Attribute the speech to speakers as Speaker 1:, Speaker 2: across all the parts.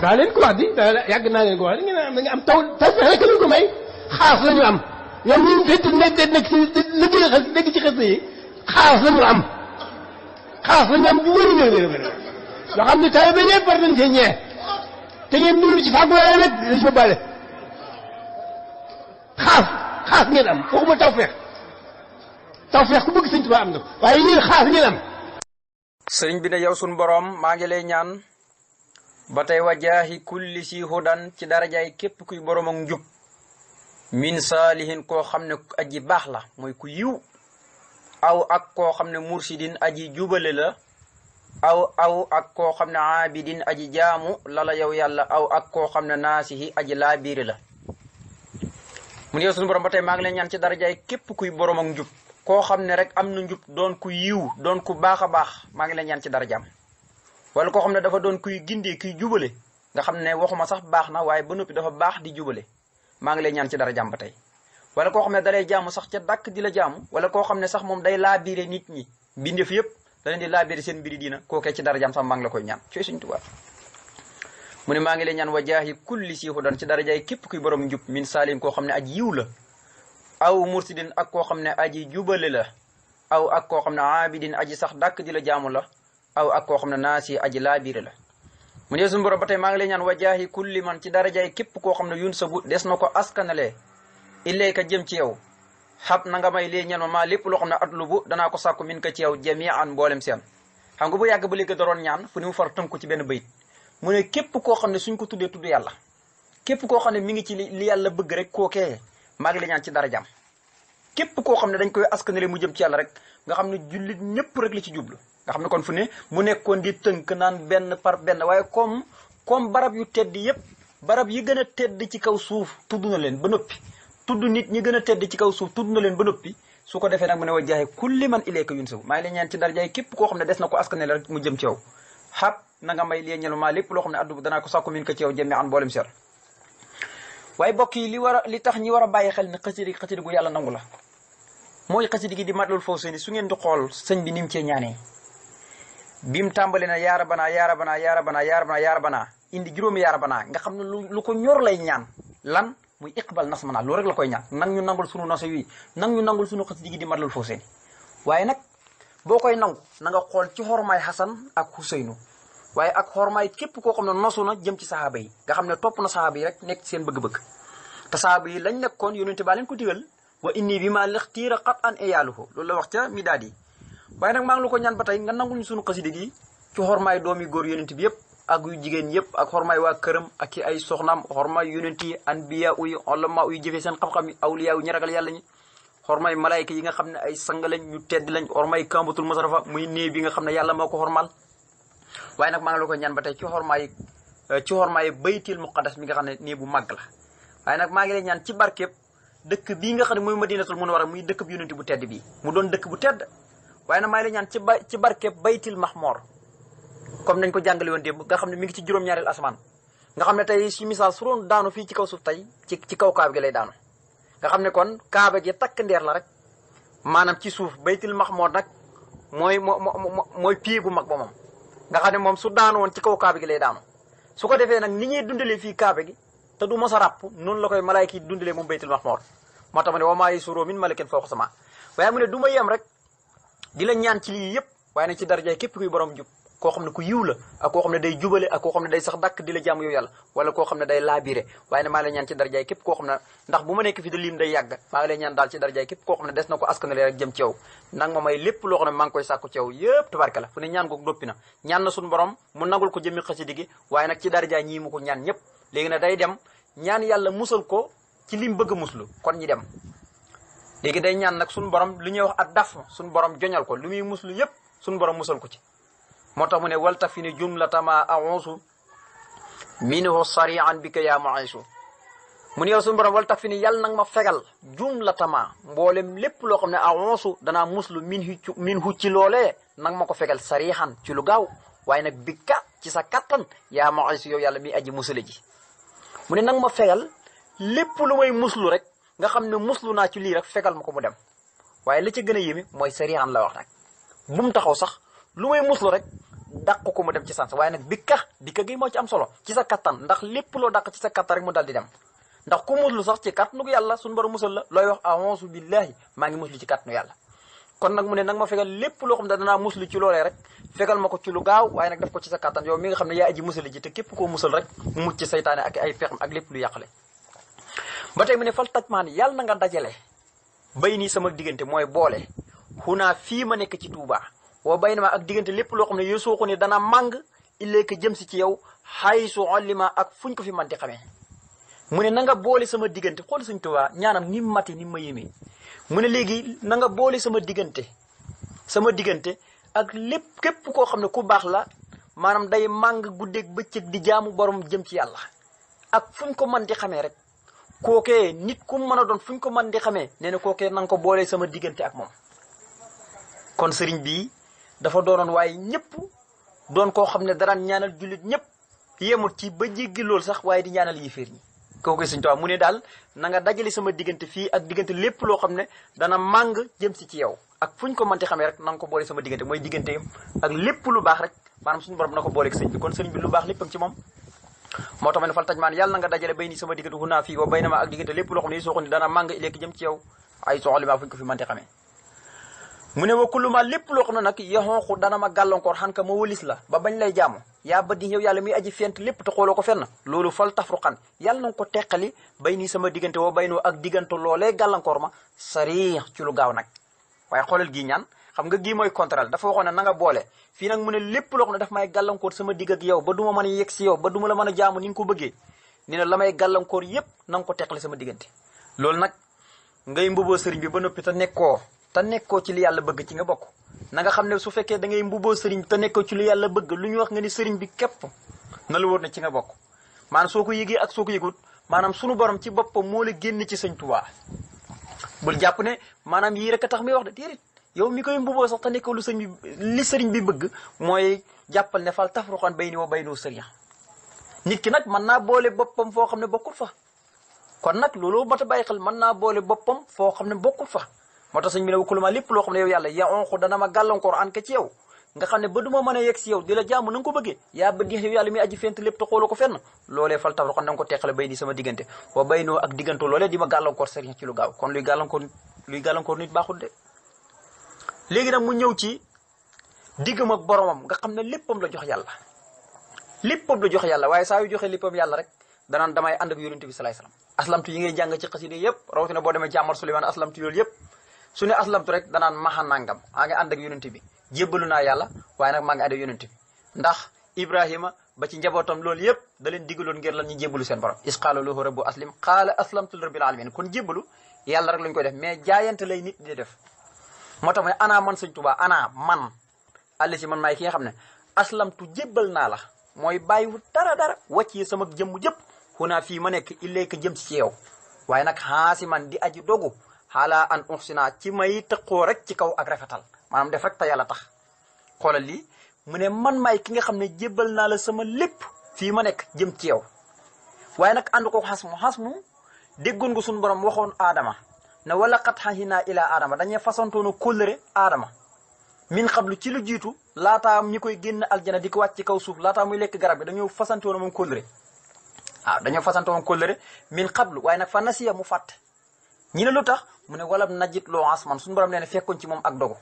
Speaker 1: daa leen ko wax di yàgg naa leen ko wax di ngeen am taw rek lañ ko may xaas la ñu am ñoom ñu nekk si liggéey xas dégg ci xas yi xaas la ñu am xaas la ñu am bu wér yoo xam ne taw bi ñëpp war nañ cee ñee te ngeen dund ci fàggu waaye nag dañ fa bale xaas ngeen am waxuma taw feex ku bëgg sëñ Tuubaa am na waaye yéen xaas ngeen am.
Speaker 2: sëriñ bi ne yow suñu borom maa ngi lay ñaan ba tey wajaahi kulli si hudan ci darajaay képp kuy borom ak njub min saalihin koo xam ne aji baax la mooy ku yiw aw ak koo xam ne mursidin aji jubale la aw ak koo xam ne aabidin aji jaamu lala yow yàlla aw ak koo xam ne naasihi aji laabiire la mu ne yow suñu borom ba tey maa ngi lay ñaan ci darajaay képp kuy borom ak njub koo xam ne rek am na njub doon ku yiw doon ku baax a baax maa ngi lay ñaan ci darajaam wala koo xam ne dafa doon kuy gindee kuy jubale nga xam ne waxuma sax baax na waaye ba noppi dafa baax di jubale maa ngi lay ñaan ci dara jàmm ba tey wala koo xam ne dalay jaamu sax ca dàkk di la jaamu wala koo xam ne sax moom day laabiire nit ñi bindeef yëpp da leen di laabiire seen mbiri diina kookee ci dara jàmm sax maa ngi la koy ñaan cooy Sëñ Tuubaa mu ne maa ngi lay ñaan wajaahi kulli si hudan ci darajaay képp kuy borom njub min saalin koo xam ne aji yiw la aw mursidin ak koo xam ne aji jubale la aw ak koo xam ne aabidin aji sax dàkk di la jaamu la aw ak koo xam ne naasi aji laabiire la mu ne suñu borom ba tey maa ngi lay ñaan wajaahi kulli man ci darajaay képp koo xam ne yun sabu des na ko askanalee ilayka jëm ci yow xab na nga may lee ñan ma maa lépp loo xam ne atlubu danaa ko sàkku min ka ci yow jamian mboolem seen xam nga bu yàgg ba léegi daroon ñaan fu ni mu far tënku ci benn bayit mu ne képp koo xam ne suñ ko tuddee tudd yàlla képp koo xam ne mi ngi ci li yàlla bëgg rek kookee maa ngi lay ñaan ci darajaam képp koo xam ne dañ koy askanale mu jëm ci yàlla rek nga xam ne jullit ñëpp rek li ci jublu nga xam ne kon fu ne mu nekkoon di tënk naan benn par benn waaye comme barab yu tedd yëpp barab yi gën a tedd ci kaw suuf tudd na leen ba noppi tudd nit ñi gën a tedd ci kaw suuf tudd na leen ba noppi su ko defee nag mu ne wajaahi kulli man ilayka yunsabu maa ngi lay ñaan ci darajaay képp koo xam ne des na ko askanale rek mu jëm ci yow xab na nga may lee ñelu maa lépp loo xam ne addu danaa ko sàkku min ko ci yow jëmee an boolem seer waaye bokk yi li tax ñi war a bàyyi xel ne xasida gu yàlla nangu la mooy xasida gi di Matlabul Fawzayni su ngeen di xool sëñ bi ni mu cee ñaanee bim tàmbali na yaara banaa yaara banaa yaara banaa yaara banaa yaara banaa indi juróomi yaara banaa nga xam ne lu ko ñor lay ñaan lan muy iqbal nas manaa loolu rek la koy ñaan nang ñu nangul sunu naso yi nang ñu nangul sunu xasida gi di Matlabul Fawzayni waaye nag boo koy nangu na nga xool ci xormaay Xasan ak Xuseynu waaye ak xormaay képp koo xam ne nosu na jëm ci sahaaba yi nga xam ne topp na sahaaba yi rek nekk ci seen bëgg-bëgg te sahaaba yi lañ nekkoon yonente baa leen ko digal wa inni bi ma lixtiira xat an eyaaluhu loolu la wax ca midaad yi waaye nag maa ngi la ko ñaan ba tey nga nangul ñu sunu xasida gi ci xormaay doomi góor yonent bi yëpp ak yu jigéen yëpp ak xormaay waa këram ak ci ay soxnaam xormaay yonent yi anbiya uy ulama uy jëfee seen xam-xam yi awliya yu ñi ragal yàlla ñi xormaay malayka yi nga xam ne ay sang lañ ñu tedd lañ xormaay kambatul musarafa muy néeg bi nga xam ne yàlla moo ko xormaal waaye nag maa ngi la ko ñaan ba tey ci xormaay baytil muqaddas mi nga xam ne nii bu màgg la waaye nag maa ngi lay ñaan ci barkeeb dëkk bii nga xam ne mooy madinatul munawwara muy dëkk bu yonent bu tedd bii mu doon dëkk bu tedd waaye nag maa ngi lay ñaan ci barkeeb baytil mahmoor comme nañ ko jàngale woon démb nga xam ne mi ngi ci juróom-ñaareel asamaan nga xam ne tey si misaal su doon daanu fii ci kaw suuf tey ci kaw kaaba gi lay daanu nga xam ne kon kaaba gi takk ndeer la rek maanaam ci suuf baytil mahmoor nag mooy pied bu mag ba moom nga xam ne moom su daanu woon ci kaw kaaba gi lay daanu su ko defee nag ni ñuy dundalee fii kaaba gi te du mos a ràpp noonu la koy malaayka yi dundalee moom baytul mahmoor moo tax ma ne wa maa yasuru min malakin fawqa sama waaye mu ne du ma yem rek di la ñaan ci lii yëpp waaye nag ci darajaay képp kuy borom jub koo xam ne ku yiw la ak koo xam ne day jubale ak koo xam ne day sax dàkk di la jaamu yow yàlla wala koo xam ne day laabire waaye ne maa ngi lay ñaan ci darajaay képp koo xam ne ndax bu ma nekk fi de lim day yàgg maa ngi lay ñaan daal ci darajaay képp koo xam ne des na ko askanale rek jëm ci yow nang ma may lépp loo xam ne maa ngi koy sàkku ci yow yëpp tubarka la fu ne ñaan googu doppi na ñaan na suñu borom mu nagul ko jëmmi xasida gi waaye nag ci darajaay ñii mu ko ñaan ñëpp léegi nag day dem ñaan yàlla musal ko ci lim bëgg a muslu kon ñi dem léegi day ñaan nag suñu borom lu ñuy wax ak daf suñu borom joñal ko lu muy muslu yëpp suñu borom musal ko ci moo tax mu ne walta fi ni jumlatama ausu minhu sarian bika yaa maisu mu ne yow suñu borom wala tax fi ni yàlla nag ma fegal jumlatama mboolem lépp loo xam ne awonsu danaa muslu min hu ci loolee nag ma ko fegal sarixan ci lu gaaw waaye nag bikka ci sa kattan yaa ma ay si yow yàlla mi aji musale ji mu ne nag ma fegal lépp lu may muslu rek nga xam ne muslu naa ci lii rek fegal ma ko mu dem waaye la ca gën a yéeme mooy sarixan la wax nag bu mu taxaw sax lu may muslu rek dàq ko mu dem ci sans waaye nag bikka gi moo ci am solo ci sa kattan ndax lépp loo dàq ci sa kattan rek mu dal di dem ndax ku muslu sax ci kàttanu yàlla suñu borom musal la looy wax a'uuzu billahi maa ngi muslu ci kàttanu yàlla kon nag mu ne nag ma fegal lépp loo xam ne danaa muslu ci loolee rek fegal ma ko ci lu gaaw waaye nag def ko ci sa kàttan yow mi nga xam ne yaa aji musali ji te képp koo musal rek mu mucc ci saytaane ak ay pexam ak lépp lu yàqale ba tey mu ne fal taj maan yàlla na nga dajale bay nii sama diggante mooy boole xunaa fii ma nekk ci Tuubaa wa bay na ma ak diggante lépp loo xam ne yow soo ko ne dana màng illéeka jëm si ci yow xay su ollima ak fuñ ko fi man di xamee mu ne na nga boole sama diggante xool Sëñ Tuubaa ñaanam ni mu mate ni mu ma yémee mu ne léegi na nga boole sama diggante ak lépp képp koo xam ne ku baax la maanaam day màng guddeeg bëccëg di jaamu borom jëm ci yàlla ak fuñ ko mën di xamee rek kookee nit ku mën a doon fuñ ko mën di xamee nee na kookee na nga ko boole sama diggante ak moom kon sëriñ bii dafa doonoon waaye ñëpp doon koo xam ne daraan ñaanal jullit ñëpp yemut ci ba jéggi loolu sax waaye di ñaanal yéeféer ñi kooku Sëñ Tuubaa mu ne daal na nga dajale sama diggante fii ak diggante lépp loo xam ne dana màng jëm si ci yow ak fu ñu ko mënti xamee rek na nga ko boole sama diggante mooy diggante ak lépp lu baax rek maanaam suñu borom na ko booleeg sëñ bi kon sëriñ bi lu baax léppam ci moom moo tax ma ne fal taj maan yàlla na nga dajale bay nii sama diggante xunaa fii wa bay na ma ak diggante lépp loo xam ne soo ko ni dana màng ileeki jëm ci yow ay soxalima fu ñu ko fi mënti xamee mu ne wa kullu ma lépp loo xam ne nag yaxonqu dana ma gàllankoor xan ka ma wëlis la ba bañ lay jaamu yaa ba di yow yàlla muy aji fent lépp te xooloo ko fenn loolu fal tafruqan yàlla na nga ko teqali bay nii sama diggante woo bay noo ak diggante loolee gàllankoor ma sari ci lu gaaw nag waaye xoolal gii ñaan xam nga gii mooy contral dafa waxoon ne na nga boole fii nag mu ne lépp loo xam ne daf may gàllankoor sama digg ak yow ba du ma mën a yegg si yow ba du ma la mën a jaamu ni nga ko bëggee ni ne la may gàllankoor yépp na nga ko teqali sama diggante loolu nag ngay mbuboo sëriñ bi ba noppi te nekkoo ci li yàlla bëgg ci nga bokk na nga xam ne su fekkee da ngay mbuboo sëriñ te nekkoo ci li yàlla bëgg lu ñu wax nga ni sëriñ bi képp na la wóor ne ci nga bokk maanaam soo ko yëgee ak soo ko yëgut maanaam sunu borom ci boppam moo la génn ci Sëñ Tuubaa bul jàpp ne maanaam yii rek a tax muy wax de déedéet yow mi koy mbuboo sax te nekkoo lu sëriñ bi li sëriñ bi bëgg mooy jàppal ne fal tafruqan bayni wa bayna sëriñ nit ki nag mën naa boole boppam foo xam ne bokkul fa kon nag loolu mat a bàyyi xel mën naa boole boppam foo xam ne bokkul fa moo tax sëñ bi ne wakuluma lépp loo xam ne yow yàlla yaa onqu dana ma gàllankoor an ka ci yow nga xam ne ba du ma mën a yegg si yow di la jaamu na nga ko bëggee yaa ba di yow yàlla mi aji fent lépp te xooloo ko fenn loolee fal tafruqan na nga ko teqale bay ni sama diggante wa baynoo ak diggante loolee di ma gàllankoor sëriñ ci lu gaaw kon luy gàllankoor nit baaxul de léegi nag mu ñëw ci diggam ak boromam nga xam ne léppam la jox yàlla waaye saa yu joxe léppam yàlla rek danaan damay ànd ak yonent bi salaay salaam aslamtu yi ngay jàng ci xasida yëpp rawatina boo demee ci Amar Suleymaan aslamtu loolu yëpp su ne aslamtu rek danaan maxa nangam maa ngi ànd ak yonent bi jébbalu naa yàlla waaye nag maa ngi ànd ak yonent bi ndax Ibrahima ba ci njabootam loolu yëpp da leen digaloon ngir lan ñu jébbalu seen borom isqaala lahu rabbu aslim qaala aslamtu li rabbil alamin kon jébbalu yàlla rek lañ koy def mais jaayante lay nit di def moo tax ma ne ana man Sëñ Tuubaa ana man àll si man maay ki nga xam ne aslamtu jébbal naa la mooy bàyyiwu dara wàcc sama jëmm jëpp xunaa fii ma nekk illayka jëm ci yow waaye nag xaasi man di aji dogu xaalaa an uxsina ci may tëqoo rek ci kaw ak rafetal maanaam def rek te yàlla tax xoolal lii mu ne man maay ki nga xam ne jébbal naa la sama lépp fii ma nekk jëm ci yow waaye nag ànd ko xasmu déggoon nga suñu borom waxoon aadama ne wala xat xahinaa ilaa aadama dañuy façontoonu kóllëre aadama min xablu ci lu jiitu laataa ñi koy génn aljana di ko wàcc ci kaw suuf laataa muy lekk garab bi dañoo fasantoon moom kóllëre waaw dañoo fasantoon moom kóllëre min xablu waaye nag fa nasiya mu fàtte ñi ne lu tax mu ne wala najit loo asman suñu borom nee ne fekkoon ci moom ak dogu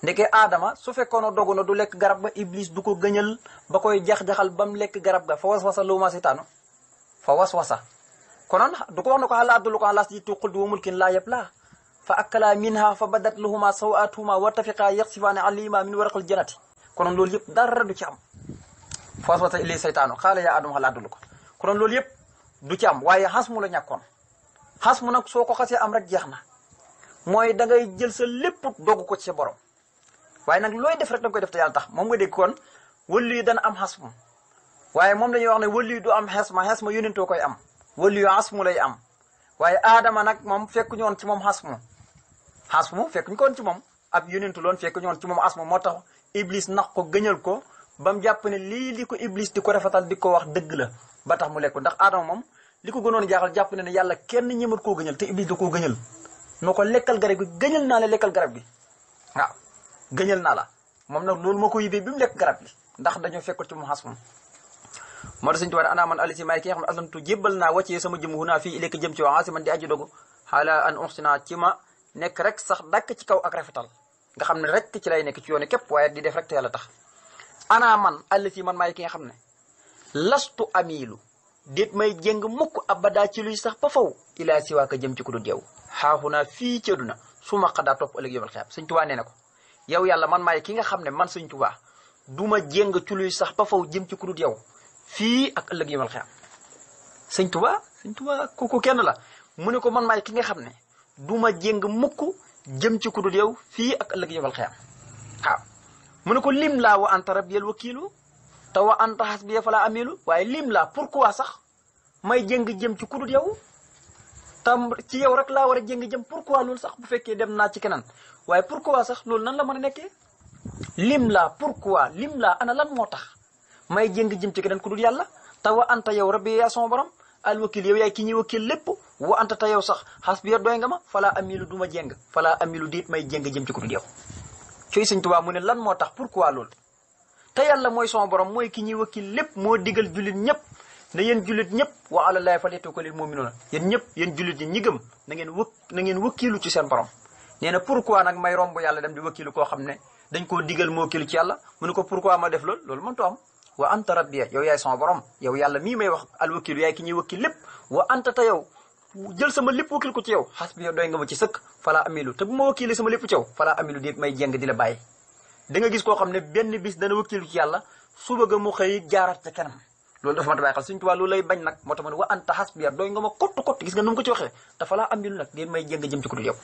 Speaker 2: ndeke aadama su fekkoon dogu na du lekk garab ga iblis du ko gëñal ba koy jax-jaxal ba mu lekk garab ga fa waswasa lu ma seytaanu fa waswasa konoon du ko wax na ko xalaa adulluka alaa shay'in qultu wa mulkin laa yablaa fa akala minha fa badat lahuma sawatuhuma wa tafiqa yaxsifaani alayhima min waraqil jannati konoon loolu yëpp dara du ci am fa waswasa ilay seytaanu qaala yaa aadama xalaa adulluka konoon loolu yëpp du ci am waaye xas mu la ñàkkoon xas mu nag soo ko xasee am rek jeex na mooy da ngay jël sa lépp dogu ko ci sa borom waaye nag looy def rek da nga koy def te yàlla tax moom nga dégg kon wëllu yi dana am xas mu waaye moom dañuy wax ne wëllu yi du am xes ma yónentoo koy am waliyu xasmu lay am waaye aadama nag moom fekk ñu woon ci moom xasmu fekk ñu ko woon ci moom ab yonentu loon fekk ñu woon ci moom xasmu moo tax iblis nax ko gëñal ko ba mu jàpp ne lii li ko iblis di ko rafetal di ko wax dëgg la ba tax mu lekk ndax aadama moom li ko gënoon jaaxal jàpp ne ne yàlla kenn ñëmat koo gëñal te iblis da koo gëñal noo ko lekkal garab gi gëñal naa la lekkal garab gi waaw gëñal naa la moom nag loolu moo ko yibee bi mu lekk garab gi ndax dañoo fekkul ci moom xasmu moo tax Sëñ Tuubaa ana man alisi maay ki nga xam ne aslamtu jébbal naa wàccee sama jëm hunaa fii ilayka jëm ci waa si man di aji dogu xaala an uxsina ci ma nekk rek sax dàkk ci kaw ak rafetal nga xam ne rek ci lay nekk ci yoonu képp waaye di def rek te yàlla tax ana man alisi man maay ki nga xam ne lastu amilu déet may jéng mukk abada ci luy sax ba faw ilaa siwaaka jëm ci ku dul yow xaaxunaa fii ci àdduna su ma xadaa topp ëllëg yawmal xiyaam Sëñ Tuubaa nee na ko yow yàlla man maay ki nga xam ne man Sëñ Tuubaa du ma jéng ci luy sax ba faw jëm ci ku dul yow fii ak ëllëg yawmal xiyaam Sëñ Tuubaa kooku kenn la mu ne ko man maay ki nga xam ne du ma jéng mukk jëm ci ku dul yow fii ak ëllëg yawmal xiyaam waaw mu ne ko lim laa wa anta rabbiyal wakiilu te wa anta hasbiya fala amilu waaye lim laa pourquoi sax may jéng jëm ci ku dul yow tam ci yow rek laa war a jéng jëm pourquoi loolu sax bu fekkee dem naa ci keneen waaye pourquoi sax loolu nan la mën a nekkee lim laa pourquoi lim laa ana lan moo tax may jéng jëm ci keneen ku dul yàlla te wa anta yow rabbi yaa sama borom al wakil yow yaay ki ñuy wakil lépp wa anta te yow sax hasbiya doy nga ma fala amilu du ma jéng fala amilu diit may jéng jëm ci ku dul yow cooy Sëñ Tuubaa mu ne lan moo tax pourquoi loolu te yàlla mooy sama borom mooy ki ñuy wakil lépp moo digal jullit ñëpp ne yéen jullit ñëpp wa ala llaahi falyatawakkalil mu'minuuna yéen ñëpp yéen jullit ñi ñi gëm na ngeen wakkilu ci seen borom nee na pourquoi nag may romb yàlla dem di wakkilu koo xam ne dañ koo digal moo wakkilu ci yàlla mu ne ko pourquoi ma def loolu mëntu am wa anta rabbiya yow yaay sama borom yow yàlla mii may wax al wakkilu yaay ki ñuy wakkil lépp wa anta te yow jël sama lépp wakkil ko ci yow hasbiya doy nga ma ci sëkk fala amilu te bu ma wakkilee sama lépp ci yow fala amilu déet may jeng di la bàyyi da nga gis koo xam ne benn bis dana wakkilu ci yàlla suba ga mu xëy jaarat ca kanam loolu dafa ma ta bàyyi xel Sëñ Tuubaa loolu lay bañ nag moo tax ma ne wa anta hasbiya doy nga ma kott gis nga nu mu ko ci waxee dafa laa amilu nag déet may jeng jëm ci ku dul yow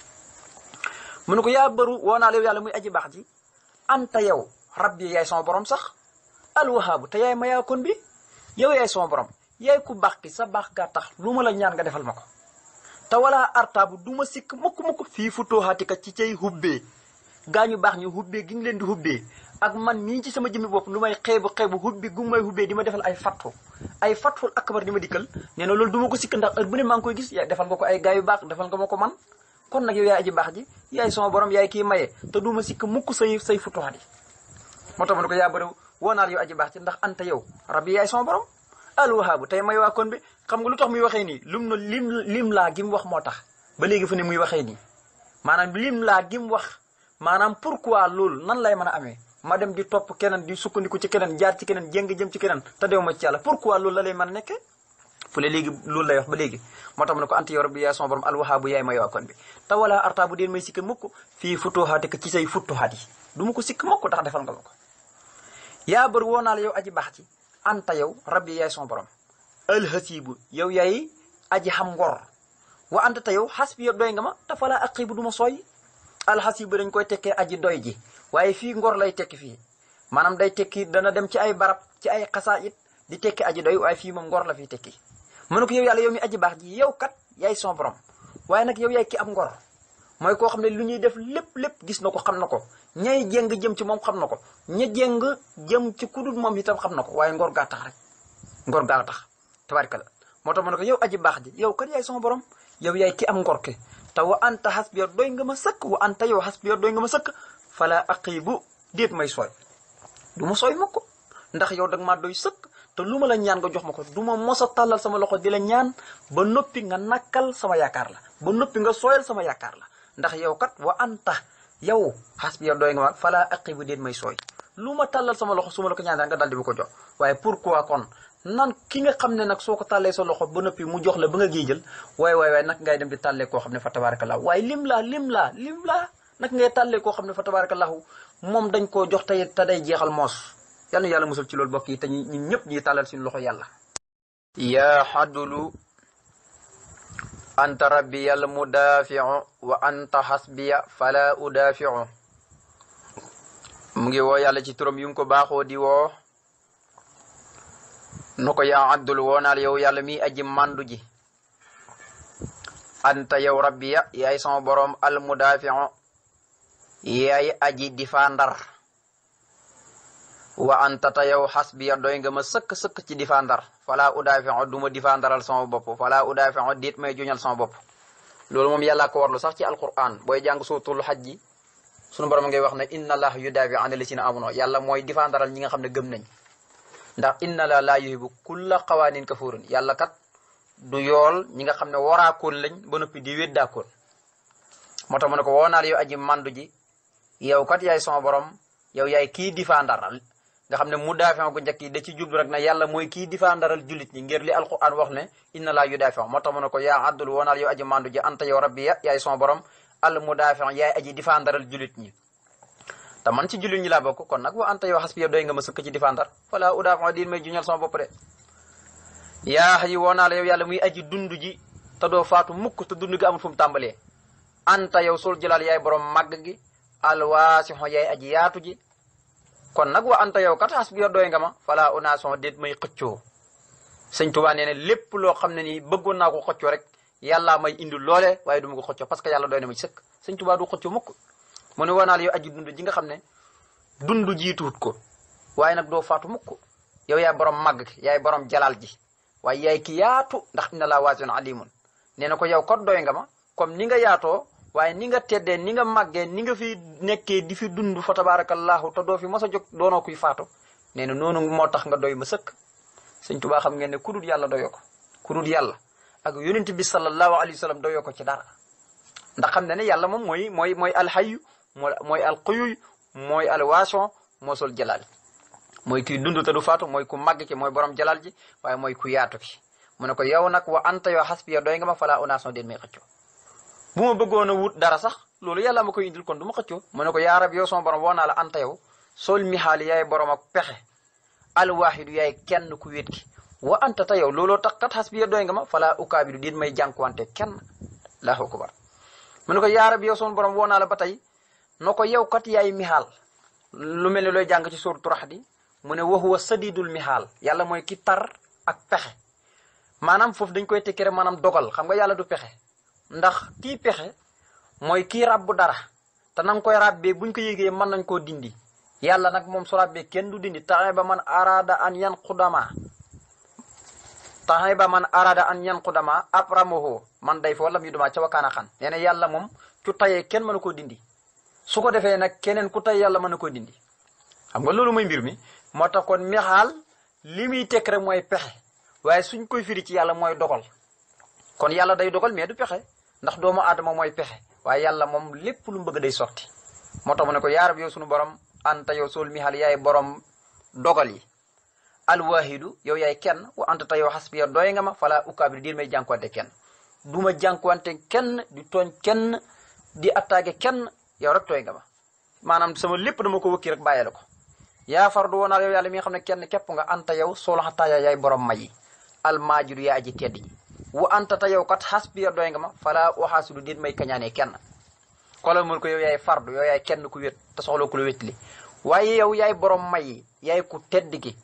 Speaker 2: mu ne ko yaa bëru woo naa la yow yàlla muy aji baax ji anta yow rabbi yaay sama borom sax alwahaabu te yaay mayaa kon bi yow yaay sama borom yaay ku baax ki sa baax gaa tax lu ma la ñaan nga defal ma ko te wala artaabu du ma sikk mukk fii fu tooxaatika ci cay hubbee gaa ñu baax ñu hubbee gi ngi leen di hubbee ak man mii ci sama jëmmi bopp lu may xeebu hubbi gu may hubbee di ma defal ay fatful akbar di ma dikkal nee na loolu du ma ko sikk ndax heure bu ne maa ngi koy gis yaay defal nga ko ay gaa yu baax defal nga ma ko man kon nag yow yaay aji baax ji yaay sama borom yaay kii maye te du ma sikk mukk say fu tooxaat yi moo tax ma ne ko yaa bëri woonaal yow aji baax ji ndax anta yow rabbi yaay sama borom alwahaabu tey may waa kon bi xam nga lu tax muy waxee nii lum na lim laa gi mu wax moo tax ba léegi fu ne muy waxee nii maanaam lim laa gi mu wax maanaam pourquoi loolu nan lay mën a amee ma dem di topp keneen di sukkandiku ci keneen jaar ci keneen jéng jëm ci keneen te dew ma ci yàlla pourquoi loolu la lay mën a nekkee fu ne léegi loolu lay wax ba léegi moo tax mu ne ko anta yow rabbi yaay sama borom alwahaabu yaay may waa kon bi te wala arta bu deen may sikk mukk fii futuhaati ko ci say futuhaat yi du ma ko sikk mukk ndax defal nga ma ko yaa bër woo naa la yow aji baax ci anta yow rabbi yaay sama borom alhasibu yow yaay aji xam ngor wa anta te yow xas bi yow doy nga ma te falaa aqibu du ma sooy alhasibu dañ koy tekkee aji doy ji waaye fii ngor lay tekki fii maanaam day tekki dana dem ci ay barab ci ay xasaayit di tekki aji doy waaye fii moom ngor la fiy tekki mu ne ko yow yàlla yow mi aji baax ji yow kat yaay sama borom waaye nag yow yaay ki am ngor mooy koo xam ne lu ñuy def lépp gis na ko xam na ko ñay jéng jëm ci moom xam na ko ña jéng jëm ci kudul moom itam xam na ko waaye ngor gaa tax rek ngor gaa tax tabaarkalla moo tax mu ne ko yow aji baax ji yow kat yaay sama borom yow yaay ki am ngor ke te wa anta hasbiya doy nga ma sëkk wa anta yow hasbiya doy nga ma sëkk fala aqibu déet may sooy du ma sooy mukk ndax yow dag maa doy sëkk te lu ma la ñaan nga jox ma ko du ma mos a tàllal sama loxo di la ñaan ba noppi nga nakkal sama yaakaar la ba noppi nga sooyal sama yaakaar la ndax yow kat wa anta yow hasbiya doy nga ma fala aqibu déet may sooy lu ma tàllal sama loxo su ma la ko ñaan nga daldi bu ko jox waaye pourquoi kon nan ki nga xam ne nag soo ko tàllee sa loxo ba noppi mu jox la ba nga géejal waaye nag ngay dem di tàllee koo xam ne fa tabarakallahu waaye lim laa nag ngay tàllee koo xam ne fa tabarakallahu moom dañ koo jox tey te day jeexal moos yal na yàlla musal ci loolu bokk yi te ñun ñëpp ñuy tàllal suñu loxo yàlla yaa xaddulu anta rabbi yàlla mudaafiu wa anta xasbiya fala udaafiu mu ngi woo yàlla ci turam yu ngi ko baaxoo di woo nu ko yaa abdul woonaal yow yàlla mi aji mandu ji anta yow rabbiya yaay sama borom al mudaafi'u yaay aji difandar wa anta ta yow xasbiya doy nga ma sëkk ci difandar fala udaafi'u duma difandaral sama bopp fala udaafi'u diit may juñal sama bopp loolu moom yàlla ko warlu sax ci alquran booy jàng suutul xajji sunu borom ngay wax ne inna allaha yudaafi'u ani llaziina aamanu yàlla mooy difandaral ñi nga xam ne gëm nañ ndax inna la laa yuhibbu kulla xawaanin kafuurin yàlla kat du yool ñi nga xam ne waraakoon lañ ba noppi di weddaakoon moo tax mu ne ko woonaal yow aji mandu ji yow kat yaay sama borom yow yaay kii difandaral nga xam ne mudaafi'u gu njëkk yi da ci jublu rek ne yàlla mooy kii difandaral jullit ñi ngir li alquran wax ne inna laa yudaafi'u moo tax mu ne ko yaa abdul woonaal yow aji mandu ji anta yow rabbi yaay sama borom al mudaafi'u yaay aji difandaral jullit ñi te man ci jullit ñi laa bokk kon nag wa anta yow xasbiya doy nga ma sëkk ci difandar fala udaafi'u diin may juñal sama bopp de yaa xayi woonaal yow yàlla muy aji dund ji te doo faatu mukk te dund gi amul fu mu tàmbalee anta yow sul jalaal yaay borom màgg gi alwaasixo yaay aji yaatu ji kon nag wa anta yow kat xasbiya doy nga ma fala unaason déet may xëccoo sëñ Tuubaa nee ne lépp loo xam ne nii bëggoon naa ko xëccoo rek yàlla may indil loole waaye du ma ko xëccoo parce que yàlla doy na ma ci sëkk sëñ Tuubaa du xëccoo mukk mu ne woonaal yow aji dund ji nga xam ne dund jiituut ko waaye nag doo faatu mukk yow yaay borom màgg gi yaay borom jalaal ji waaye yaay ki yaatu ndax inna laa waasi'un aliimun nee na ko yow kot doy nga ma comme ni nga yaatoo waaye ni nga teddee ni nga màggee ni nga fi nekkee di fi dund fa tabarakallahu te doo fi mos a jóg doonoo kuy faatu nee na noonu moo tax nga doy ma sëkk sëñ Tuubaa xam ngeen ne ku dul yàlla doyoo ko ku dul yàlla ak yonent bi sallallahu alayhi wa sallam doyoo ko ci dara ndax xam ne yàlla moom mooy alxayu mooy alquyuy mooy alwaasio moo sol jalaal mooy kuy dund te du faatu mooy ku màgg ki mooy borom jalaal ji waaye mooy ku yaatu ki mu ne ko yow nag wa anta yow xasbiya doy nga ma fala unaason den may xëccoo bu ma bëggoon a wut dara sax loolu yàlla ma koy indil kon du ma xëccoo mu ne ko yaa rab yow sama borom woo naa la anta yow sol mihaali yaay borom ak pexe alwaaxidu yaay kenn ku wét ki wa anta ta yow looloo tax kat xasbiya doy nga ma fala ukaabidu den may jànkuwante kenn allahu akbar mu ne ko yaa rab yow sama borom woo naa la ba tey no ko yow kat yaay mihaal lu mel ne looy jàng ci suuratu Rahd mu ne wa huwa sadidul mihaal yàlla mooy ki tar ak pexe maanaam foofu dañ koy tekki rek maanaam dogal xam nga yàlla du pexe ndax kii pexe mooy kii ràbb dara te na nga koy ràbbee buñ ko yégee mën nañ koo dindi yàlla nag moom su ràbbee kenn du dindi taxe ba man arada an yanqudama abramoho man day foo lam yu duma ca wakaana xan nee na yàlla moom cu tayee kenn mënu koo dindi su ko defee nag keneen ku tay yàlla mën na koo dindi xam nga loolu mooy mbir mi moo tax kon mixaal li muy tekk rek mooy pexe waaye suñ koy firi ci yàlla mooy dogal kon yàlla day dogal mais du pexe ndax doomu aadama mooy pexe waaye yàlla moom lépp lu mu bëgg day sotti moo tax mu ne ko yaa rab yow sunu borom anta yow sol mixaal yaay borom dogal yi alwaahidu yow yaay kenn wa anta ta yow xasbiya doy nga ma fala ukaabiru diir may jànkuwante kenn du ma jànkuwante kenn di tooñ kenn di attaqué kenn yow rek tooy nga ma maanaam sama lépp dama ko wëkki rek bàyyee la ko yaa fardu woonaal yow yàlla mi nga xam ne kenn képp nga anta yow solo xataaya yaay borom mayi almaajidu yaa aji tedd ji wa anta ta yow kat xasbiya doy nga ma fala waxaasidu déet may kañaanee kenn xoolal mun ko yow yaay fardu yow yaay kenn ku wét te soxla ku la wétli waaye yow yaay borom mayi yaay ku tedd gi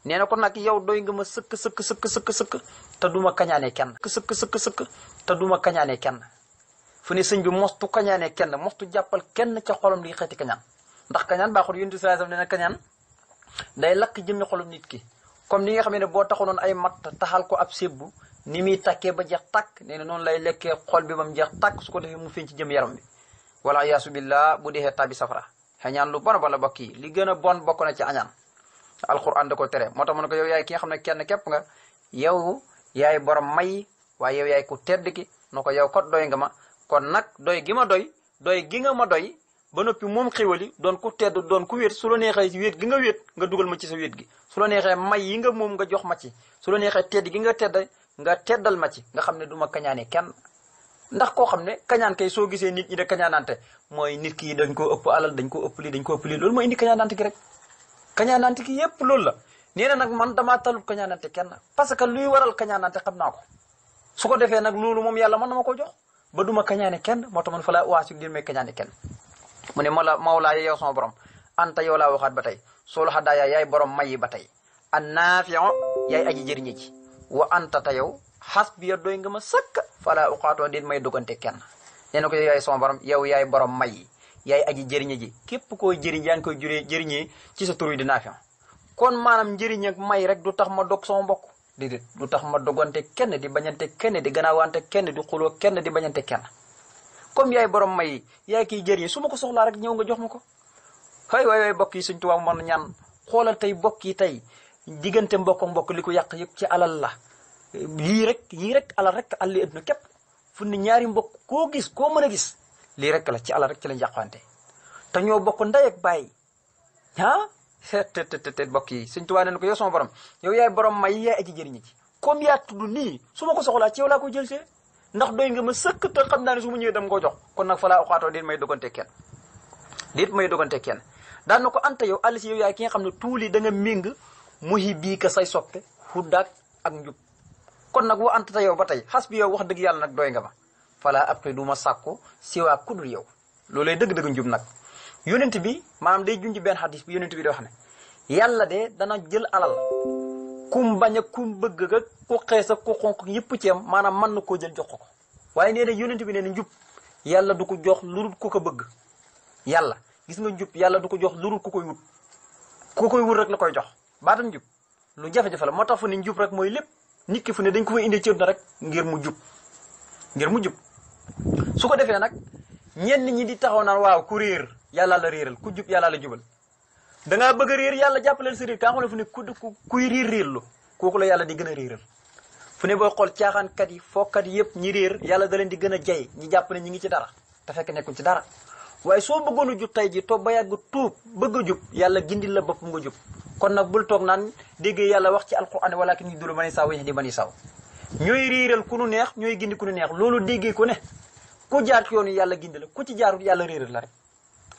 Speaker 2: nee na ko nag yow doy nga ma sëkk te duma kañaanee kenn sëkk te duma kañaanee kenn fu ne sëñ bi mostu kañaanee kenn mostu jàppal kenn ca xolam li xeeti kañaan ndax kañaan baaxul yonent sallallahu alayhi wasallam nee na kañaan day lakk jëmmi xolum nit ki comme ni nga xam ne boo taxoon ay matt taxal ko ab sébbu ni muy takkee ba jeex tàkk nee na noonu lay lekkee xol bi ba mu jeex tàkk su ko defee mu feeñ ci jëm yaram bi wala yaasu billah bu dee tabi safara xañaan lu bon bala bokk yi li gën a bon bokk na ci añaan alquran da ko tere moo tax mu ne ko yow yaay ki nga xam ne kenn képp nga yow yaay borom may waaye yow yaay ku tedd ki no ko yow kot doy nga ma kon nag doy gi ma doy gi nga ma doy ba noppi moom xéwali doon ku tedd doon ku wéet su la neexee wéet gi nga wéet nga dugal ma ci sa wéet gi su la neexee may yi nga moom nga jox ma ci su la neexee tedd gi nga tedd nga teddal ma ci nga xam ne du ma kañaane kenn ndax koo xam ne kañaan kay soo gisee nit ñi de kañaanante mooy nit ki dañ koo ëpp alal dañ koo ëpp lii loolu mooy indi kañaanante gi rek kañaanante gi yépp loolu la nee na nag man damaa talut kañaanante kenn parce que luy waral kañaanante xam naa ko su ko defee nag loolu moom yàlla mën na ma ko jox ba duma kañaane kenn moo tax man fa la waasi dir may kañaane kenn mu ne mawlaa yow sama borom anta yow laa waxaat ba tey soolu xadaaya yaay borom mayi ba tey an naafi'u yaay aji jëriñe ji wa anta ta yow xas bi ya doy nga ma sëkk fala uqaatoo din may dogante kenn nee na ko yaay sama borom yow yaay borom may yi yaay aji jëriñe ji képp koy jëriñ yaa ngi koy jëriñee ci sa tur wi dinaa fi kon maanaam njëriñ ak may rek du tax ma dog sama mbokk déedéet du tax ma dogante kenn di bañante kenn di gannaawante kenn di xuloo kenn di bañante kenn comme yaay borom may yi yaay kiy jëriñe su ma ko soxlaa rek ñëw nga jox ma ko waay bokk yi Sëñ Tuubaa mën ñaan xoolal tey bokk yi tey diggante mbokk ak mbokk li ko yàq yëpp ci alal la yii rek alal rek alli ëdduna képp fu ne ñaari mbokk koo gis koo mën a gis lii rek la ci alal rek ci lañ yàqante te ñoo bokk ndey ak bàyyi te bokk yi Sëñ Tuubaa ne ko yow sama borom yow yaay borom may yaay aji jëriñi ci comme yaa tudd nii su ma ko soxlaa ci yow laa ko jël see ndax doy nga ma sëkk te xam naa ne su ma ñëwee dama ko jox kon nag fa laa uqaatoo déet may dogante kenn daan na ko anta yow àll si yow yaay ki nga xam ne tuuli da nga méng muhi bii ka say soppe huddaak ak njub kon nag wa anta yow ba tey xas bi yow wax dëgg yàlla nag doy nga ma fala ab du ma sàkku siwaa kudul yow loolay dëgg-dëgg njub nag yonent bi maanaam day junj benn xadis bi yonent bi di wax ne yàlla de dana jël alal kum bañ a kum bëgg ga ku xees ak ku xonq yëpp ci am maanaam mën na koo jël jox ko waaye nee na yonent bi nee na njub yàlla du ko jox lu dul ku ko bëgg yàlla gis nga njub yàlla du ko jox lu dul ku koy wut rek la koy jox baatam njub lu jafe-jafe la moo tax fu ne njub rek mooy lépp nit ki fu ne dañ ko fay indi cër na rek ngir mu jub su ko defee nag ñenn ñi di taxaw naan waaw ku réer yàlla la réeral ku jub yàlla la jubal dangaa bëgg a réer yàlla jàppaleel sa réer kaa xam ne fu ne kuy réerlu kooku la yàlla di gën a réeral fu ne booy xool caaxaankat yi fookat yëpp ñi réer yàlla da leen di gën a jay ñi jàpp ne ñi ngi ci dara te fekk nekkuñ ci dara waaye soo bëggoon a jub tey ji toog ba yàgg tuub bëgg a jub yàlla gindil la bopp nga jub kon nag bul toog naan déggee yàlla wax ci alquran walakin yuhdillu man yashaa wa yahdi man yashaa ñooy réeral ku nu neex ñooy gindi ku nu neex loolu déggee ko ne ku jaar ci yoonu yàlla gindi la ku ci jaarut yàlla réeral la rek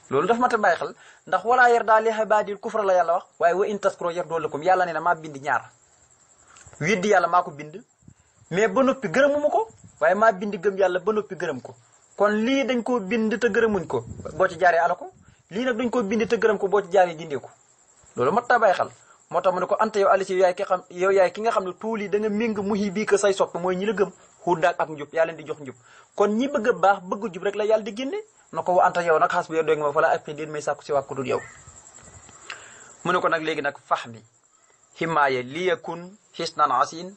Speaker 2: loolu daf ma ta bàyyi xel ndax walaa yardaa li ibaadil kufra la yàlla wax waaye wa in taskuro yardoo lakum yàlla ne na maa bind ñaar weddi yàlla maa ko bind mais ba noppi gërëmuma ko waaye maa bind gëm yàlla ba noppi gërëm ko kon lii dañ koo bind te gërëmuñ ko boo ci jaaree ala ko lii nag dañ koo bind te gërëm ko boo ci jaaree gindee ko loolu mat taa bàyyi xel moo tax mu ne ko anta yow alisi yow yaay ki nga xam ne tuul yi da nga méng muhi bii ko say sopp mooy ñi la gëm xudaak ak njub yaa leen di jox njub kon ñi bëgg a baax bëgg a jub rek la yàlla di génne na ko wa anta yow nag xas bi yow doy nga ma fa la ak xi déen may sàkku si wàkku dul yow mu ne ko nag léegi nag fax mi himaaya liyakun hisnan asin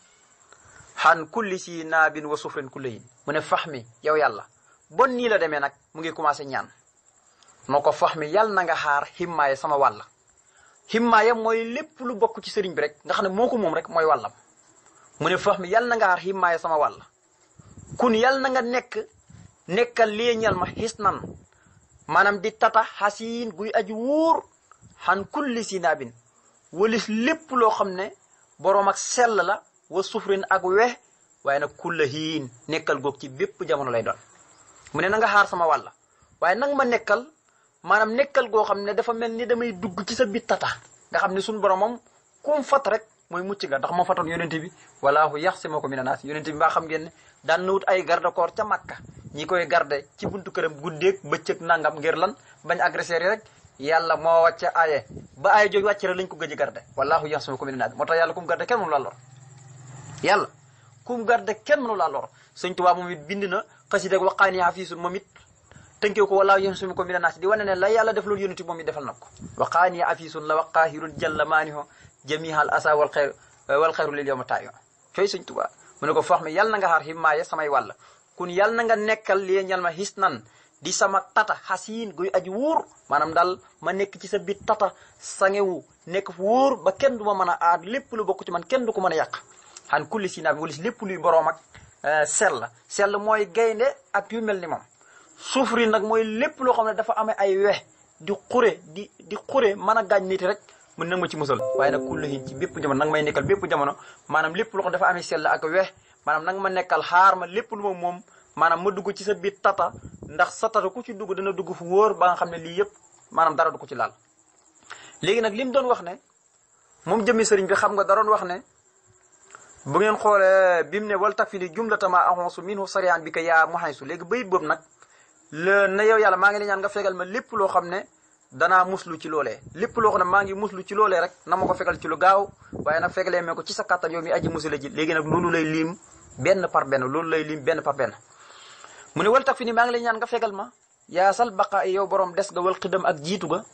Speaker 2: xan kulli si naabin wa sufrin kullayin mu ne fax mi yow yàlla bon nii la demee nag mu ngi commencé ñaan noo ko fax mi yàlla na nga xaar himaaya sama wàll himmaaya mooy lépp lu bokk ci sëriñ bi rek nga xam ne moo ko moom rek mooy wàllam mu ne fax mi yàlla na nga xaar himmaaya sama wàll kun yàlla na nga nekkal lee ñal ma xis nan maanaam di tata xasiin guy aji wóor xan kulli si naabin walis lépp loo xam ne boroom ak sell la wa sufrin ak wex waaye nag kulla hiin nekkal goog ci bépp jamono lay doon mu ne na nga xaar sama wàll waaye nag ma nekkal maanaam nekkal goo xam ne dafa mel ni damay dugg ci sa biir tata nga xam ne suñu boromam kum fat rek mooy mucc nga ndax moo fatoon yonente bi walaahu yaxsimuka mina naas yonente bi mbaa xam ngeen ne daan na wut ay garde corps ca Makka ñi koy garde ci buntu këram guddeeg bëccëg nangam ngir lan bañ agresseur yi rek yàlla moo wàcce aaye ba aaye jooju wàcce rek lañ ko gëj garde walaahu yaxsimuka mina naas moo tax yàlla kum garde kenn mënu laa lor yàlla kum garde kenn mënu laa lor Sëñ Tuubaa moom it bind na xasida ak waqaani hafiisun moom it tënkee ko walaahu yaxsimuka mina naas di wane ne la yàlla def loolu yonente moom it defal na ko waqaani hafiisun la waqaahirun jalla maaniho jamihal asa wal xayru lil yawma taayo cooy Sëñ Tuubaa mu ne ko fax mi yàlla na nga xaar himmaaye samay wàll kun yàlla na nga nekkal lie ñal ma xis nan di sama tata xasiin guy aji wóor maanaam daal ma nekk ci sa biir tata sangewu nekk fu wóor ba kenn du ma mën a aar lépp lu bokk ci man kenn du ko mën a yàq xan kulli si naa bi walis lépp luy boroom ak sell mooy gaynde ak yu mel ni moom suufri nag mooy lépp loo xam ne dafa amee ay wex di xure mën a gaañ nit rek mën na ma ci musal waaye nag kulli hin ci bépp jamono nag may nekkal bépp jamono maanaam lépp loo xam dafa amee sell ak wex maanaam nag ma nekkal xaar ma lépp lu ma moom maanaam ma dugg ci sa biir tata ndax sa tata ku ci dugg dana dugg fu wóor ba nga xam ne lii yëpp maanaam dara du ko ci laal léegi nag li mu doon wax ne moom jëmmi sëriñ bi xam nga da doon wax ne bu ngeen xoolee bi mu ne wal tak fi ni jumlatama ahonsu minhu sariyaan bi ko yaa muhaysu léegi bayit boobu nag na yow yàlla maa ngi la ñaan nga fegal ma lépp loo xam ne danaa muslu ci loolee lépp loo xam ne maa ngi muslu ci loolee rek na ma ko fegal ci lu gaaw waaye nag fegalee mee ko ci sa kàttan yow mi aji musula ji léegi nag loolu lay liim benn par benn loolu lay lim benn par benn mu ne wal tak fi ni maa ngi lay ñaan nga fegal ma yaasal baqa yow borom des ga wal xidam ak jiitu ga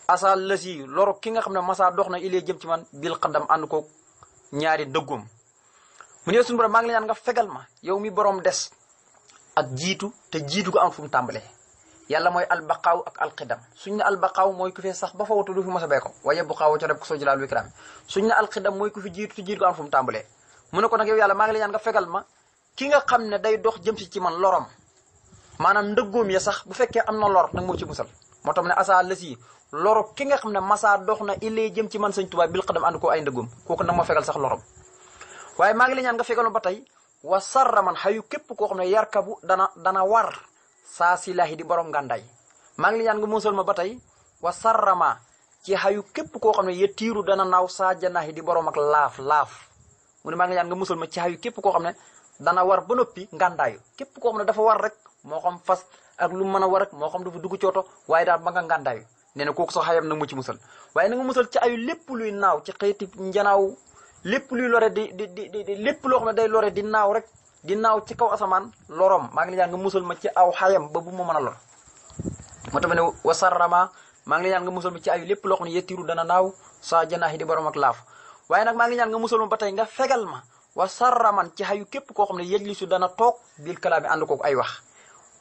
Speaker 2: asal la si loro ki nga xam ne masa dox na ilee jëm ci man bil xadam ànd ko ñaari dëggoom mu ne suñu borom maa ngi lay ñaan nga fegal ma yow mi borom des ak jiitu te jiitu ga am fu mu tàmbalee yàlla mooy albaqaaw ak alxidam suñ ne albaqaaw mooy ku fi sax ba fawatu du fi mos a bee ko waaye bu xaaw a coreb ko soo jëlaal wikraam suñ ne alxidam mooy ku fi jiitu te jiitu ga am fu mu tàmbalee mu ne ko nag yow yàlla maa ngi lay ñaan nga fegal ma ki nga xam ne day dox jëm si ci man lorom maanaam ndëggoom ya sax bu fekkee am na lor nag moo ci musal moo tax ne asa la si loro ki nga xam ne masa dox na illee jëm ci man sëñ Tuubaa bil xadam ànd ko ay ndëggoom kooku nag ma fegal sax lorom waaye maa ngi lay ñaan nga fegal ma ba tey wa sarra man xayu képp koo xam ne yarkabu dana war saa silaahi di borom ngàndaay maa ngi lay ñaan nga musal ma ba tey wa sarrama ci xayu képp koo xam ne yetiiru dana naaw saa janaahi di borom ak laaf mu ne maa ngi lay ñaan nga musal ma ci xayu képp koo xam ne dana war ba noppi ngàndaayu képp koo xam ne dafa war rek moo xam fas ak lu mën a war rek moo xam dafa dugg cooto waaye daal ba nga ngàndaayu nee na kooku sax xayam nag mu ci musal waaye na nga musal ci ayu lépp luy naaw ci xeeti njanaaw lépp luy lore di lépp loo xam ne day lore di naaw rek di naaw ci kaw asamaan lorom maa ngi lay ñaan nga musal ma ci aw xayam ba bu ma mën a lor moo tax ne wa sarrama maa ngi lay ñaan nga musal ma ci ayu lépp loo xam ne yettiru dana naaw saa janaahi di borom ak laaf waaye nag maa ngi ñaan nga musal ma ba tey nga fegal ma wa sarraman ci xayu képp koo xam ne yejlisu dana toog bil kalaami ànd kook ay wax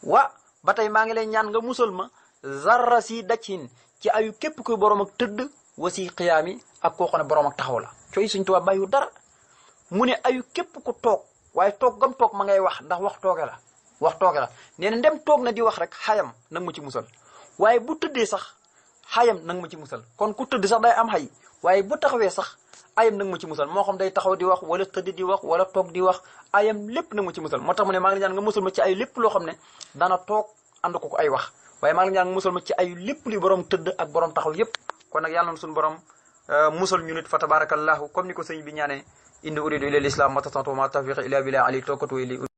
Speaker 2: wa ba tey maa ngi lay ñaan nga musal ma zarra si dacin ci ayu képp kuy borom ak tëdd wasi xiyaami ak koo xam ne borom ak taxaw la cooy Sëñ Tuubaa bàyyu dara mu ne ayu képp ku toog waaye toog gam toog ma ngay wax ndax wax tooge la nee na ndem toog na di wax rek xayam nag ma ci musal waaye bu tëddee sax xayam nag ma ci musal kon ku tëdd sax day am xay waaye bu taxawee sax ayam nag ma ci musal moo xam day taxaw di wax wala tëdd di wax wala toog di wax ayam lépp nag ma ci musal moo tax mu ne maa ngi ñaan nga musal ma ci ay lépp loo xam ne dana toog ànd ko ay wax waaye maa ngi ñaan nga musal ma ci ay lépp li borom tëdd ak borom taxaw yépp kon nag yàlla na suñu borom musal ñu nit fa tabarakallahu comme ni ko sëñ bi ñaanee inni uridu ila l islam ma tatantu ma tawfiqi illa billah ali tawakkaltu